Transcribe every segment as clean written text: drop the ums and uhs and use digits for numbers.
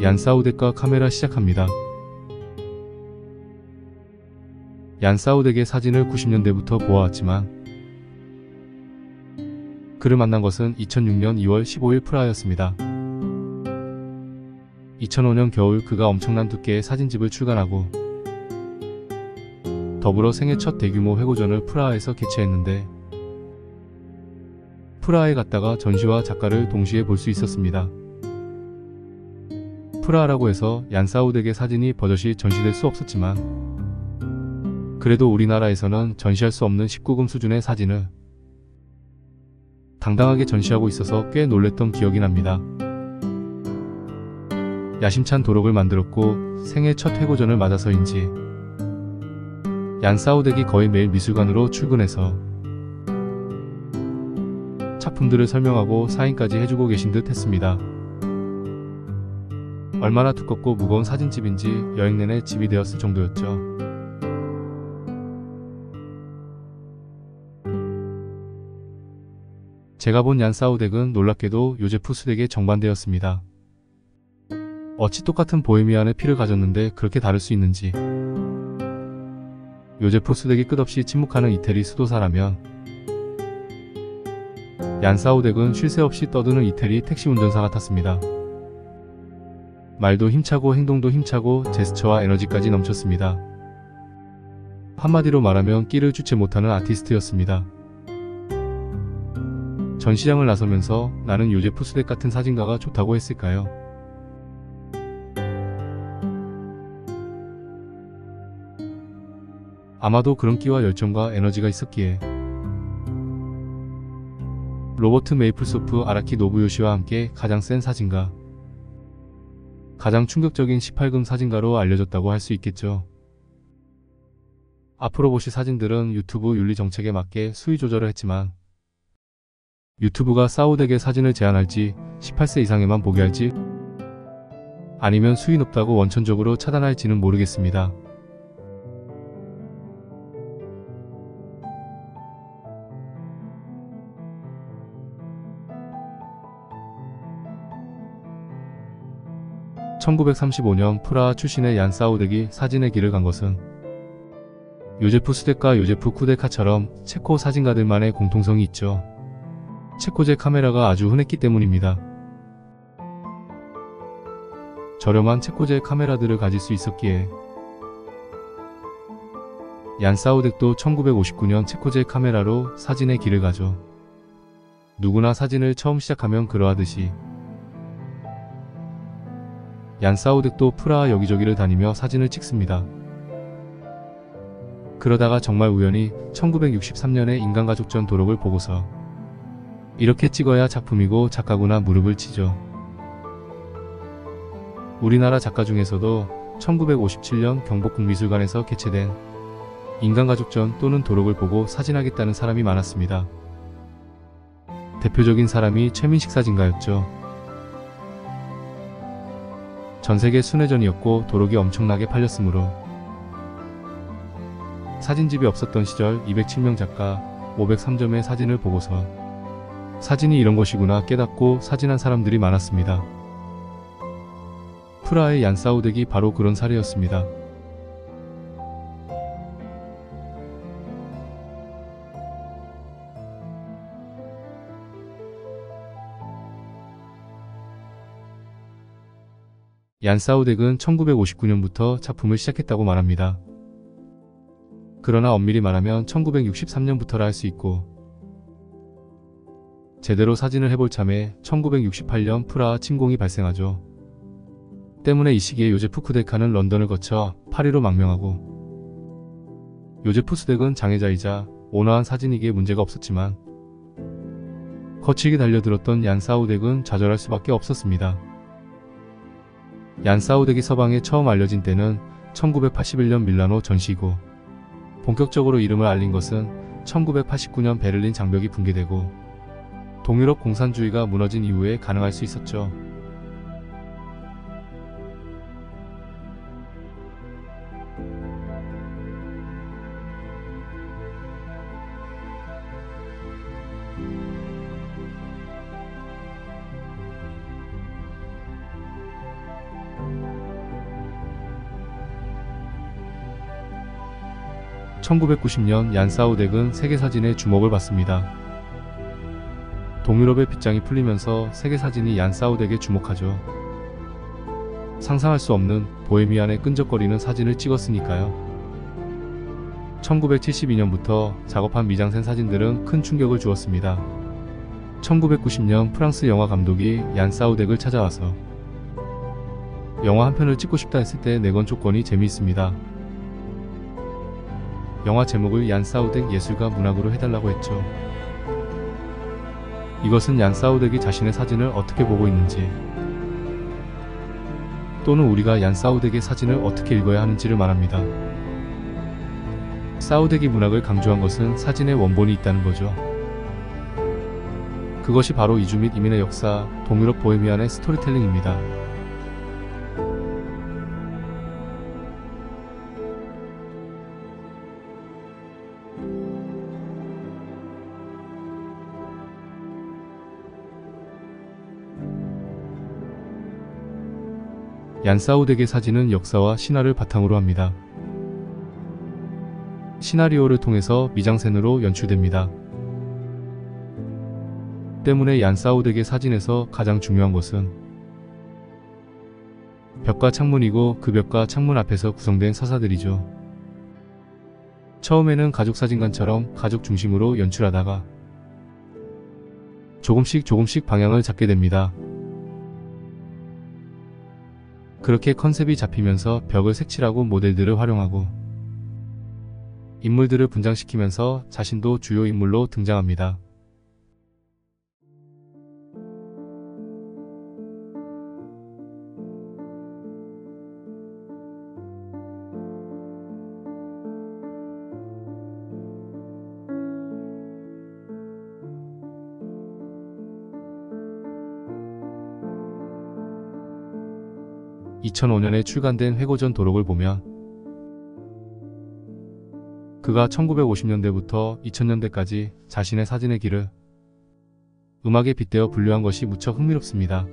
얀 사우덱과 카메라 시작합니다. 얀 사우덱의 사진을 90년대부터 보아왔지만 그를 만난 것은 2006년 2월 15일 프라하였습니다. 2005년 겨울 그가 엄청난 두께의 사진집을 출간하고 더불어 생애 첫 대규모 회고전을 프라하에서 개최했는데 프라하에 갔다가 전시와 작가를 동시에 볼 수 있었습니다. 프라하라고 해서 얀 사우덱의 사진이 버젓이 전시될 수 없었지만 그래도 우리나라에서는 전시할 수 없는 19금 수준의 사진을 당당하게 전시하고 있어서 꽤 놀랬던 기억이 납니다. 야심찬 도록을 만들었고 생애 첫 회고전을 맞아서인지 얀 사우덱이 거의 매일 미술관으로 출근해서 작품들을 설명하고 사인까지 해주고 계신 듯 했습니다. 얼마나 두껍고 무거운 사진집인지 여행 내내 집이 되었을 정도였죠. 제가 본 얀 사우덱은 놀랍게도 요제프 수덱의 정반대였습니다. 어찌 똑같은 보헤미안의 피를 가졌는데 그렇게 다를 수 있는지. 요제프 수덱이 끝없이 침묵하는 이태리 수도사라면 얀 사우덱은 쉴 새 없이 떠드는 이태리 택시 운전사 같았습니다. 말도 힘차고 행동도 힘차고 제스처와 에너지까지 넘쳤습니다. 한마디로 말하면 끼를 주체 못하는 아티스트였습니다. 전시장을 나서면서 나는 요제프 수덱 같은 사진가가 좋다고 했을까요? 아마도 그런 끼와 열정과 에너지가 있었기에 로버트 메이플소프 아라키 노부요시와 함께 가장 센 사진가, 가장 충격적인 18금 사진가로 알려졌다고 할 수 있겠죠. 앞으로 보실 사진들은 유튜브 윤리 정책에 맞게 수위 조절을 했지만 유튜브가 사우덱의 사진을 제한할지 18세 이상에만 보게 할지 아니면 수위 높다고 원천적으로 차단할지는 모르겠습니다. (1935년) 프라하 출신의 얀 사우덱이 사진의 길을 간 것은 요제프 수덱과 요제프 쿠데카처럼 체코 사진가들만의 공통성이 있죠. 체코제 카메라가 아주 흔했기 때문입니다. 저렴한 체코제 카메라들을 가질 수 있었기에 얀 사우덱도 1959년 체코제 카메라로 사진의 길을 가죠. 누구나 사진을 처음 시작하면 그러하듯이 얀 사우덱도 프라하 여기저기를 다니며 사진을 찍습니다. 그러다가 정말 우연히 1963년에 인간가족전 도록을 보고서 이렇게 찍어야 작품이고 작가구나 무릎을 치죠. 우리나라 작가 중에서도 1957년 경복궁미술관에서 개최된 인간가족전 또는 도록을 보고 사진하겠다는 사람이 많았습니다. 대표적인 사람이 최민식 사진가였죠. 전세계 순회전이었고 도록이 엄청나게 팔렸으므로 사진집이 없었던 시절 207명 작가 503점의 사진을 보고서 사진이 이런 것이구나 깨닫고 사진한 사람들이 많았습니다. 프라하의 얀 사우덱이 바로 그런 사례였습니다. 얀 사우덱은 1959년부터 작품을 시작했다고 말합니다. 그러나 엄밀히 말하면 1963년부터라 할 수 있고 제대로 사진을 해볼 참에 1968년 프라하 침공이 발생하죠. 때문에 이 시기에 요제프 쿠데카는 런던을 거쳐 파리로 망명하고 요제프 수덱은 장애자이자 온화한 사진이기에 문제가 없었지만 거칠게 달려들었던 얀 사우덱은 좌절할 수밖에 없었습니다. 얀 사우덱이 서방에 처음 알려진 때는 1981년 밀라노 전시이고 본격적으로 이름을 알린 것은 1989년 베를린 장벽이 붕괴되고 동유럽 공산주의가 무너진 이후에 가능할 수 있었죠. 1990년 얀 사우덱은 세계사진의 주목을 받습니다. 동유럽의 빗장이 풀리면서 세계사진이 얀 사우덱에 주목하죠. 상상할 수 없는 보헤미안의 끈적거리는 사진을 찍었으니까요. 1972년부터 작업한 미장센 사진들은 큰 충격을 주었습니다. 1990년 프랑스 영화 감독이 얀 사우덱을 찾아와서 영화 한 편을 찍고 싶다 했을 때 내건 조건이 재미있습니다. 영화 제목을 얀 사우덱 예술가 문학으로 해달라고 했죠. 이것은 얀 사우덱이 자신의 사진을 어떻게 보고 있는지, 또는 우리가 얀 사우덱의 사진을 어떻게 읽어야 하는지를 말합니다. 사우덱이 문학을 강조한 것은 사진의 원본이 있다는 거죠. 그것이 바로 이주 및 이민의 역사, 동유럽 보헤미안의 스토리텔링입니다. 얀 사우덱의 사진은 역사와 신화를 바탕으로 합니다. 시나리오를 통해서 미장센으로 연출됩니다. 때문에 얀 사우덱의 사진에서 가장 중요한 것은 벽과 창문이고 그 벽과 창문 앞에서 구성된 서사들이죠. 처음에는 가족사진관처럼 가족 중심으로 연출하다가 조금씩 방향을 잡게 됩니다. 그렇게 컨셉이 잡히면서 벽을 색칠하고 모델들을 활용하고 인물들을 분장시키면서 자신도 주요 인물로 등장합니다. (2005년에) 출간된 회고전 도록을 보면 그가 1950년대부터 2000년대까지 자신의 사진의 길을 음악에 빗대어 분류한 것이 무척 흥미롭습니다.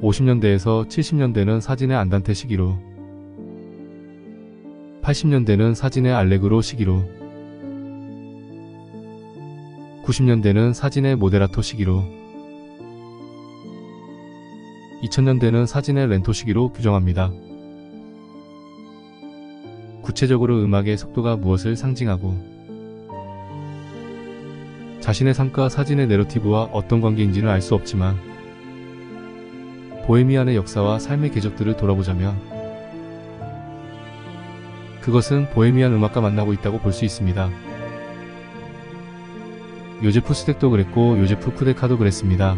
50년대에서 70년대는 사진의 안단테 시기로, 80년대는 사진의 알레그로 시기로, 90년대는 사진의 모데라토 시기로, 2000년대는 사진의 렌토 시기로 규정합니다. 구체적으로 음악의 속도가 무엇을 상징하고 자신의 삶과 사진의 내러티브와 어떤 관계인지는 알 수 없지만 보헤미안의 역사와 삶의 궤적들을 돌아보자면 그것은 보헤미안 음악과 만나고 있다고 볼 수 있습니다. 요제프 수덱도 그랬고 요제프 쿠데카도 그랬습니다.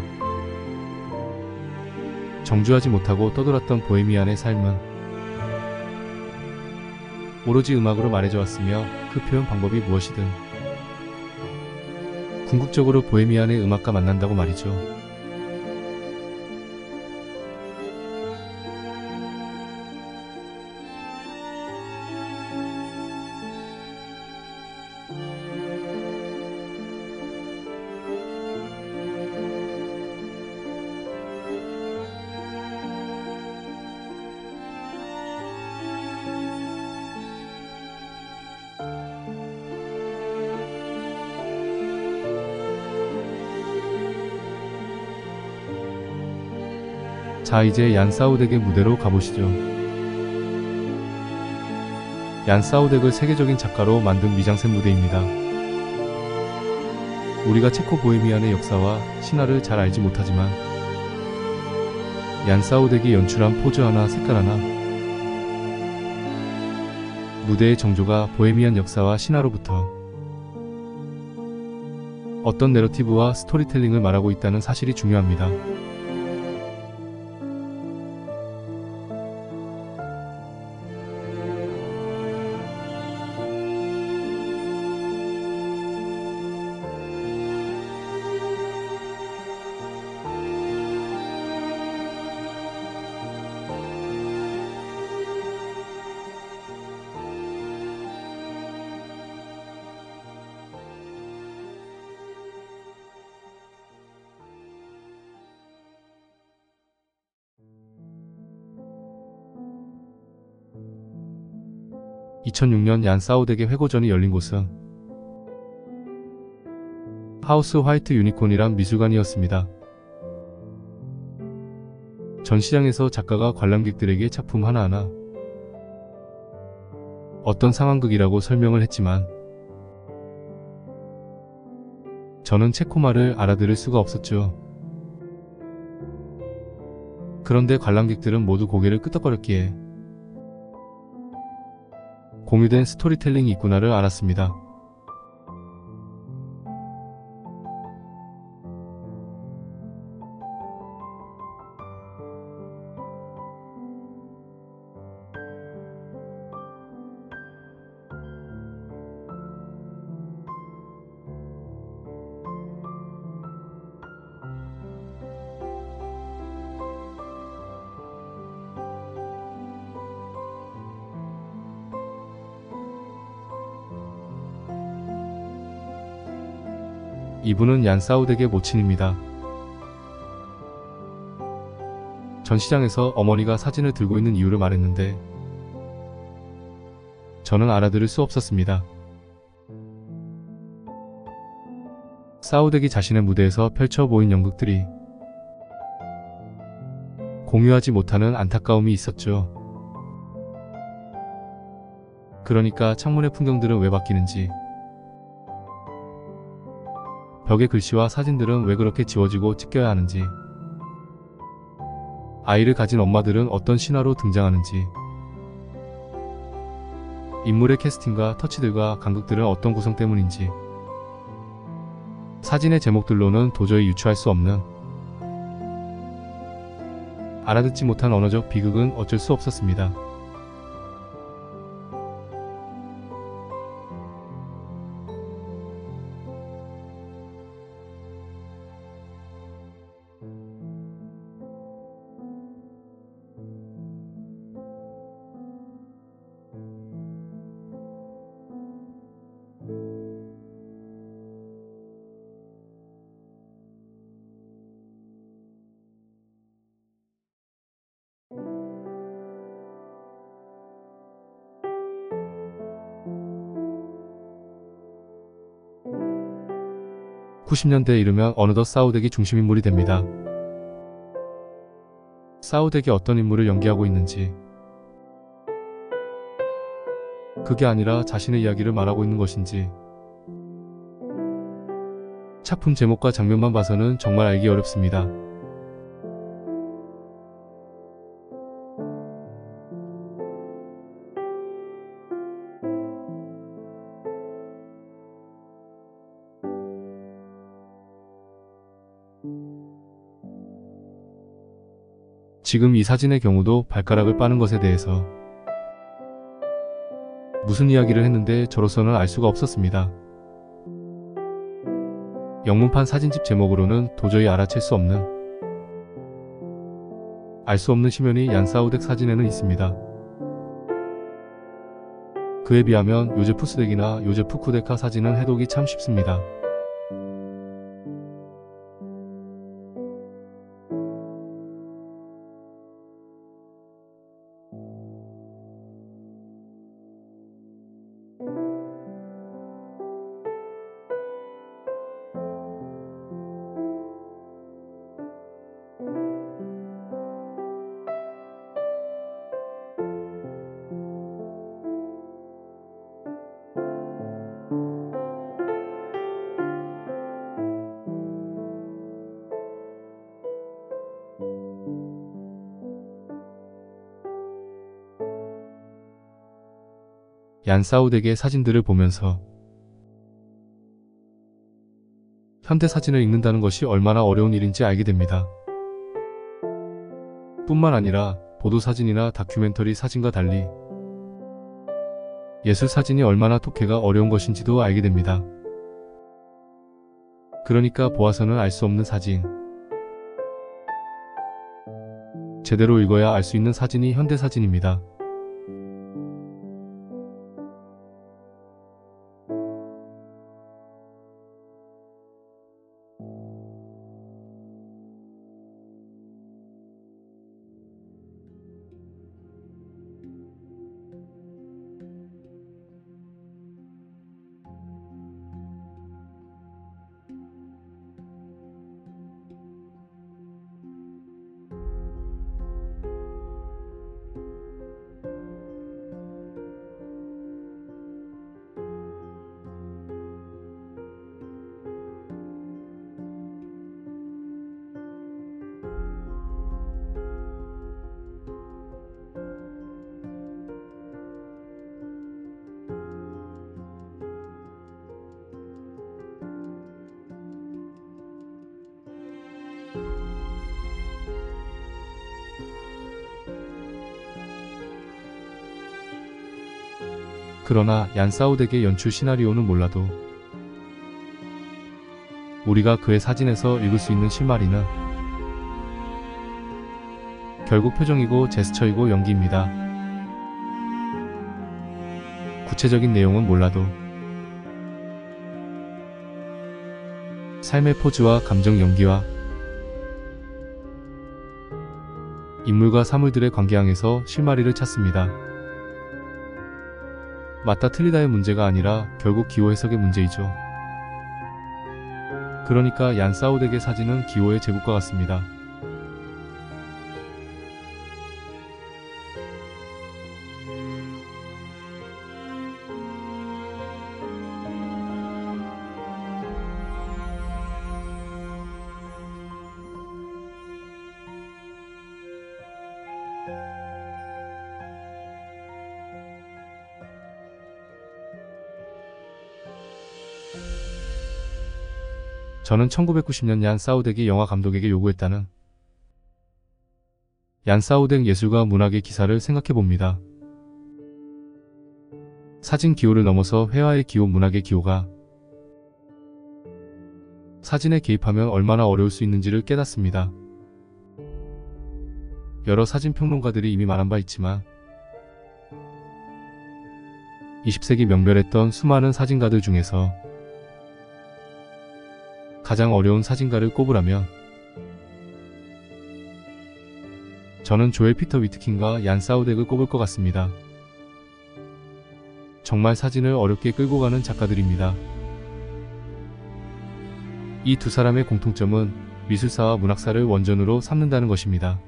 정주하지 못하고 떠돌았던 보헤미안의 삶은 오로지 음악으로 말해져 왔으며 그 표현 방법이 무엇이든 궁극적으로 보헤미안의 음악과 만난다고 말이죠. 자, 이제 얀 사우덱의 무대로 가보시죠. 얀 사우덱을 세계적인 작가로 만든 미장센 무대입니다. 우리가 체코 보헤미안의 역사와 신화를 잘 알지 못하지만 얀 사우덱이 연출한 포즈 하나, 색깔 하나, 무대의 정조가 보헤미안 역사와 신화로부터 어떤 내러티브와 스토리텔링을 말하고 있다는 사실이 중요합니다. 2006년 얀 사우덱의 회고전이 열린 곳은 하우스 화이트 유니콘이란 미술관이었습니다. 전시장에서 작가가 관람객들에게 작품 하나하나 어떤 상황극이라고 설명을 했지만 저는 체코말을 알아들을 수가 없었죠. 그런데 관람객들은 모두 고개를 끄덕거렸기에 공유된 스토리텔링이 있구나를 알았습니다. 이분은 얀 사우덱의 모친입니다. 전시장에서 어머니가 사진을 들고 있는 이유를 말했는데 저는 알아들을 수 없었습니다. 사우덱이 자신의 무대에서 펼쳐 보인 연극들이 공유하지 못하는 안타까움이 있었죠. 그러니까 창문의 풍경들은 왜 바뀌는지, 벽의 글씨와 사진들은 왜 그렇게 지워지고 찢겨야 하는지, 아이를 가진 엄마들은 어떤 신화로 등장하는지, 인물의 캐스팅과 터치들과 간극들은 어떤 구성 때문인지, 사진의 제목들로는 도저히 유추할 수 없는, 알아듣지 못한 언어적 비극은 어쩔 수 없었습니다. (90년대에) 이르면 어느덧 사우덱이 중심인물이 됩니다. 사우덱이 어떤 인물을 연기하고 있는지, 그게 아니라 자신의 이야기를 말하고 있는 것인지, 작품 제목과 장면만 봐서는 정말 알기 어렵습니다. 지금 이 사진의 경우도 발가락을 빠는 것에 대해서 무슨 이야기를 했는데 저로서는 알 수가 없었습니다. 영문판 사진집 제목으로는 도저히 알아챌 수 없는, 알 수 없는 심연이 얀 사우덱 사진에는 있습니다. 그에 비하면 요제프 수덱이나 요제프 쿠데카 사진은 해독이 참 쉽습니다. 얀 사우덱의 사진들을 보면서 현대 사진을 읽는다는 것이 얼마나 어려운 일인지 알게 됩니다. 뿐만 아니라 보도사진이나 다큐멘터리 사진과 달리 예술 사진이 얼마나 독해가 어려운 것인지도 알게 됩니다. 그러니까 보아서는 알 수 없는 사진, 제대로 읽어야 알 수 있는 사진이 현대 사진입니다. 그러나 얀 사우덱의 연출 시나리오는 몰라도 우리가 그의 사진에서 읽을 수 있는 실마리는 결국 표정이고 제스처이고 연기입니다. 구체적인 내용은 몰라도 삶의 포즈와 감정 연기와 인물과 사물들의 관계항에서 실마리를 찾습니다. 맞다 틀리다의 문제가 아니라 결국 기호 해석의 문제이죠. 그러니까 얀 사우덱의 사진은 기호의 제국과 같습니다. 저는 1990년 얀 사우덱이 영화 감독에게 요구했다는 얀 사우덱 예술과 문학의 기사를 생각해봅니다. 사진 기호를 넘어서 회화의 기호, 문학의 기호가 사진에 개입하면 얼마나 어려울 수 있는지를 깨닫습니다. 여러 사진 평론가들이 이미 말한 바 있지만 20세기 명멸했던 수많은 사진가들 중에서 가장 어려운 사진가를 꼽으라면 저는 조엘 피터 위트킨과 얀 사우덱을 꼽을 것 같습니다. 정말 사진을 어렵게 끌고 가는 작가들입니다. 이 두 사람의 공통점은 미술사와 문학사를 원전으로 삼는다는 것입니다.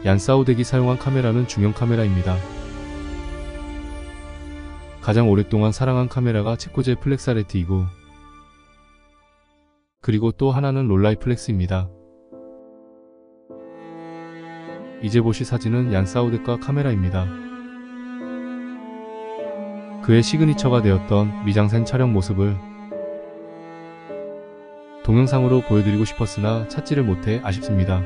얀 사우덱이 사용한 카메라는 중형 카메라입니다. 가장 오랫동안 사랑한 카메라가 체코제 플렉사레트이고 그리고 또 하나는 롤라이플렉스입니다. 이제 보실 사진은 얀 사우덱과 카메라입니다. 그의 시그니처가 되었던 미장센 촬영 모습을 동영상으로 보여드리고 싶었으나 찾지를 못해 아쉽습니다.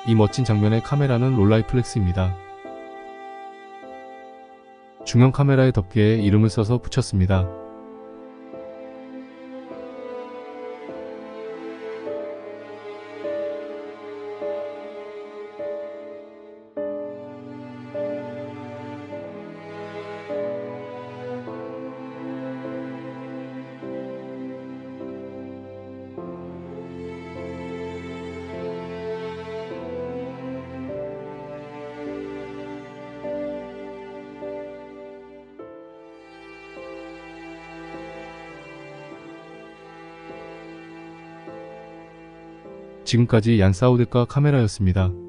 이 멋진 장면의 카메라는 롤라이플렉스입니다. 중형 카메라의 덮개에 이름을 써서 붙였습니다. 지금까지 얀 사우덱과 카메라였습니다.